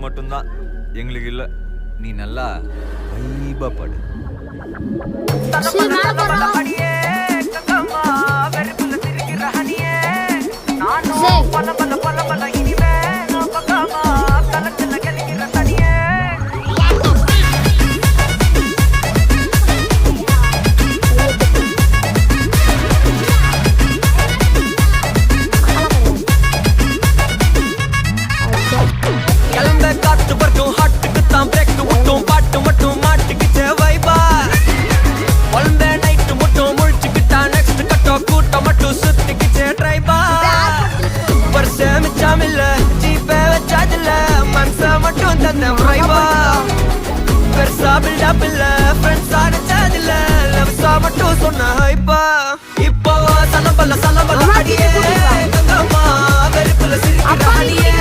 மட்டும்தான், எங்களுக்கு இல்லை. நீ நல்லா வைபா பாடு. இப்போ சலம்பல சலம்பல அடியே கங்கம்மா வெறுப்புல சிரிக்கிறானியே